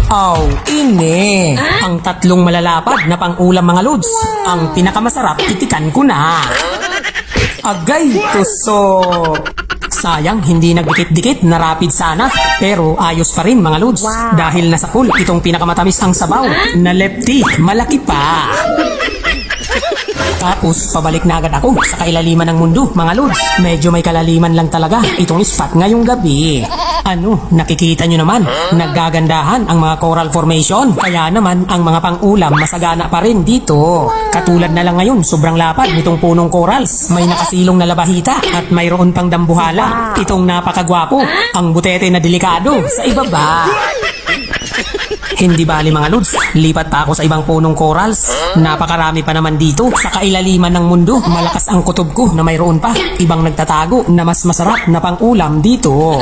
Aw, ini. Ang tatlong malalapad na pang-ulam mga lods. Ang pinakamasarap, titikan ko na. Agay, tuso. Sayang, hindi nagdikit-dikit na rapid sana. Pero ayos pa rin mga lods. Dahil nasa pool, itong pinakamatamis ang sabaw. Na lefty, malaki pa. Tapos, pabalik na agad ako sa kailaliman ng mundo, mga lods. Medyo may kalaliman lang talaga itong spot ngayong gabi. Ano, nakikita nyo naman, naggagandahan ang mga coral formation. Kaya naman, ang mga pang-ulam masagana pa rin dito. Katulad na lang ngayon, sobrang lapad nitong punong corals. May nakasilong na labahita at mayroon pang dambuhala. Itong napakagwapo, ang butete na delikado sa ibaba. Hindi bali mga lods, lipat pa ako sa ibang punong corals. Napakarami pa naman dito sa kailaliman ng mundo. Malakas ang kutob ko na mayroon pa ibang nagtatago na mas masarap na pang-ulam dito.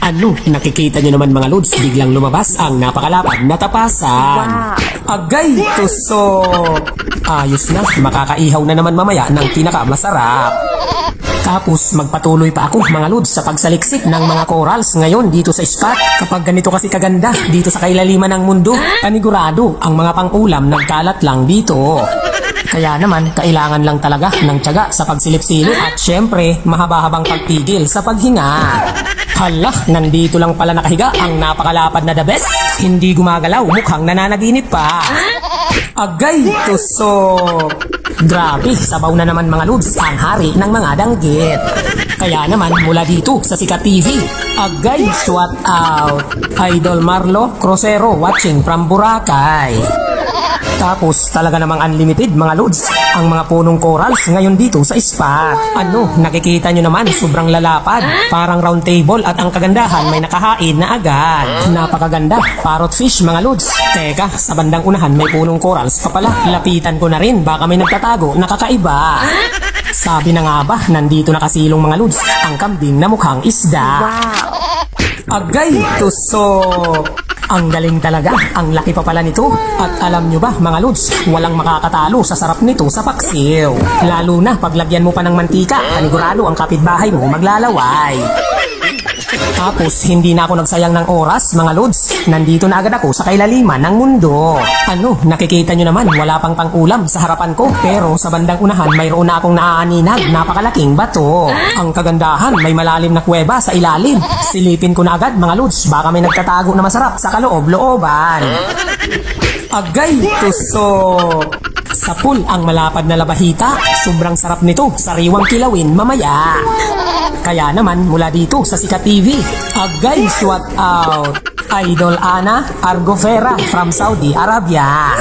Ano, nakikita nyo naman mga lods, biglang lumabas ang napakalapad na tapasan. Agay, tuso. Ayos na, makakaihaw na naman mamaya ng pinakamasarap. Tapos magpatuloy pa ako mga lods sa pagsaliksik ng mga corals ngayon dito sa spot. Kapag ganito kasi kaganda dito sa kailaliman ng mundo, panigurado ang mga pang-ulam nagkalat lang dito. Kaya naman, kailangan lang talaga ng tiyaga sa pagsilip-silip at syempre, mahaba-habang pagpigil sa paghinga. Hala, nandito lang pala nakahiga ang napakalapad na the best. Hindi gumagalaw, mukhang nananaginip pa. Agay, tuso. Grabe, sabaw na naman mga lods ang hari ng mga danggit. Kaya naman, mula dito sa Sikat TV, agay, swat out. Idol Marlo Crucero watching from Boracay. Tapos talaga namang unlimited mga lods ang mga punong corals ngayon dito sa spot. Ano, nakikita nyo naman sobrang lalapad. Parang round table at ang kagandahan may nakahain na agad. Napakaganda, parrot fish mga lods. Teka, sa bandang unahan may punong corals pa pala. Lapitan ko na rin, baka may nagtatago na kakaiba. Sabi na nga ba, nandito nakasilong mga lods ang kambing na mukhang isda. Agay, tuso. Ang galing talaga, ang laki pa pala nito. At alam nyo ba mga lods, walang makakatalo sa sarap nito sa paksiw. Lalo na paglagyan mo pa ng mantika, panigurado ang kapitbahay mo maglalaway. Tapos hindi na ako nagsayang ng oras mga lods. Nandito na agad ako sa kailaliman ng mundo. Ano, nakikita nyo naman wala pang pang-ulam sa harapan ko. Pero sa bandang unahan mayroon na akong naaaninag napakalaking bato. Ang kagandahan may malalim na kuweba sa ilalim. Silipin ko na agad mga lods, baka may nagtatago na masarap sa kaloob-looban. Agay, tuso. Sa pool ang malapad na labahita. Sobrang sarap nito, sariwang kilawin mamaya. Kaya naman mula dito sa Sikat TV, agay, swat out. Idol Ana Argofera from Saudi Arabia.